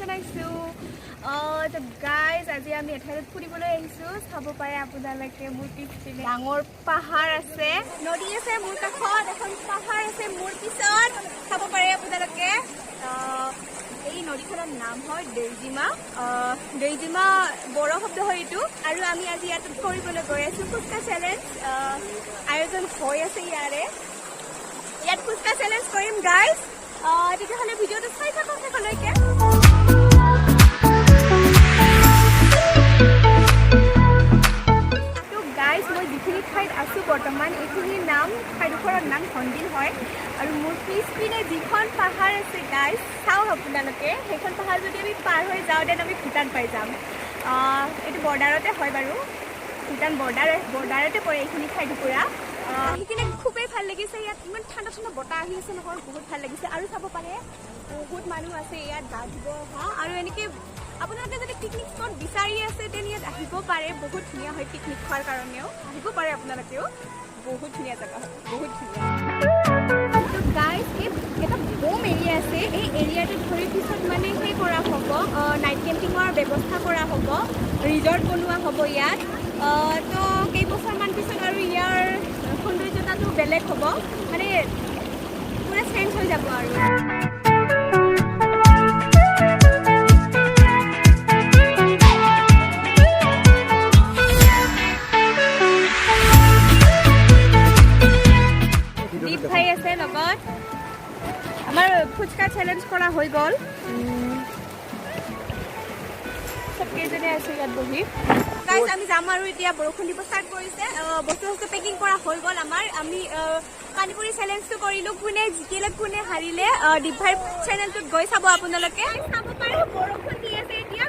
জনাইছো তো গাইজ আজি আমি এঠাইত ফুৰিবলৈ আহিছো চাব পাৰে আপোনালোকে মোৰ পিছপিনে ডাঙৰ পাহাৰ আছে নদী আছে মোৰ কাষত এখন পাহাৰ আছে মোৰ পিছত চাব পাৰে আপোনালোকে এই নদীখনৰ নাম হয় দৈজিমা বড়ো শব্দ হয় এইটো আৰু আমি আজি ইয়াত কৰিবলৈ গৈ আছো ফুচকা চেলেঞ্জ আয়োজন হৈ আছে ইয়াত ফুচকা চেলেঞ্জ কৰিম গাইজ তেতিয়াহ'লে ভিডিঅ'টো চাই থাকক শেষলৈকে তো গাইজ মই যিখিনি ঠাইত আছোঁ বৰ্তমান এইখিনিৰ নাম ঠাইডোখৰৰ নাম হন্দিল হয় আৰু মোৰ পিছপিনে যিখন পাহাৰ আছে গাইজ চাওক আপোনালোকে সেইখন পাহাৰ যদি আমি পাৰ হৈ যাওঁ দেন আমি ভূটান পাই যাম এইটো বৰ্ডাৰতে হয় বাৰু ভূটান বৰ্ডাৰতে পৰে এইখিনি ঠাইটুকুৰা সেইখিনি খুবেই ভাল লাগিছে ইয়াত ইমান ঠাণ্ডা ঠাণ্ডা বতাহ আহি আছে নহয় বহুত ভাল লাগিছে আৰু চাব পাৰে বহুত মানুহ আছে ইয়াত গা ধুব আৰু এনেকৈ আপোনালোকে যদি পিকনিক স্পট বিচাৰি আছে তেনে ইয়াত আহিব পাৰে বহুত ধুনীয়া হয় পিকনিক খোৱাৰ কাৰণেও আহিব পাৰে আপোনালোকেও বহুত ধুনীয়া জেগা হয় বহুত ধুনীয়া তো গাইজ এটা বম এৰিয়া আছে এই এৰিয়াটোত ধৰি পিছত মানে সেই কৰা হ'ব নাইট কেম্পিঙৰ ব্যৱস্থা কৰা হ'ব ৰিজৰ্ট বনোৱা হ'ব ইয়াত তো কেইবছৰমান পিছত আৰু ইয়াৰ সৌন্দৰ্যতাটো বেলেগ হ'ব মানে পুৰা চেঞ্জ হৈ যাব আৰু দীপ ভাই আছে লগত আমাৰ ফুচকা চেলেঞ্জ কৰা হৈ গ'ল চবকেইজনে আছে ইয়াত বহি গাইজ আমি যাম আৰু এতিয়া বৰষুণ দিব ষ্টাৰ্ট কৰিছে বস্তু পেকিং কৰা হৈ গ'ল আমাৰ আমি পানীপুৰি চেলেঞ্জটো কৰিলোঁ কোনে জিকিলে কোনে হাৰিলে দীপ ভাইৰ চেনেলটোত গৈ চাব আপোনালোকে চাব পাৰে বৰষুণ দি আছে এতিয়া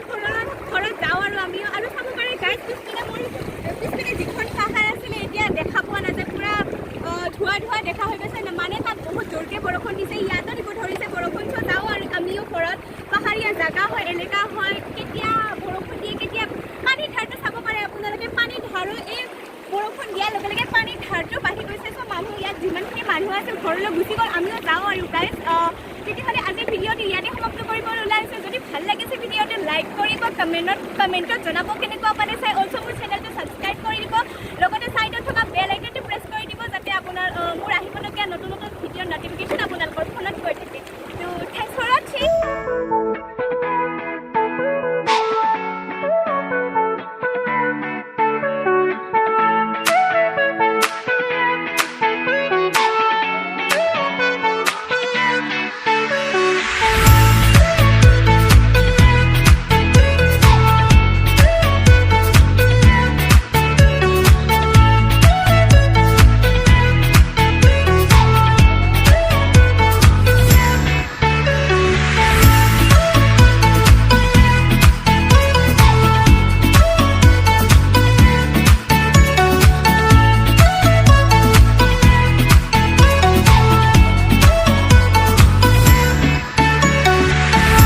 ঘৰত যাওঁ আৰু আমিও আৰু চাব পাৰে গাইজ পিছপিনে যিখন পাহাৰ আছিলে এতিয়া দেখা পোৱা নাযায় পুৰা ধোঁৱা দেখা হৈ গৈছে মানে তাত বহুত জোৰকৈ বৰষুণ দিছে ইয়াতো দিব ধৰিছে বৰষুণ চ' যাওঁ আৰু আমিও ঘৰত পাহাৰীয়া জেগা হয় এলেকা হয় কেতিয়া বৰষুণ দিয়ে কেতিয়া পানীৰ ধাৰটো চাব পাৰে আপোনালোকে পানীৰ ধাৰো এই বৰষুণ দিয়াৰ লগে লগে পানীৰ ধাৰটো বাঢ়ি গৈছে চ' মানুহ ইয়াত যিমানখিনি মানুহ আছে ঘৰলৈ গুচি গ'ল আমিও যাওঁ আৰু গাইজ তেতিয়াহ'লে আজিৰ ভিডিঅ'টো ইয়াতে সমাপ্ত কৰিব ওলাইছে যদি ভাল লাগিছে ভিডিঅ'টো লাইক কৰিব কমেণ্টত জনাব কেনেকুৱা পালে চাই অলছ' মোৰ চেনেলটো ছাবস্ক্ৰাইব কৰি দিব লগতে ছাইডত থকা বেল আইকনটো প্ৰেছ কৰি দিব যাতে আপোনাৰ মোৰ আহিবলগীয়া নতুন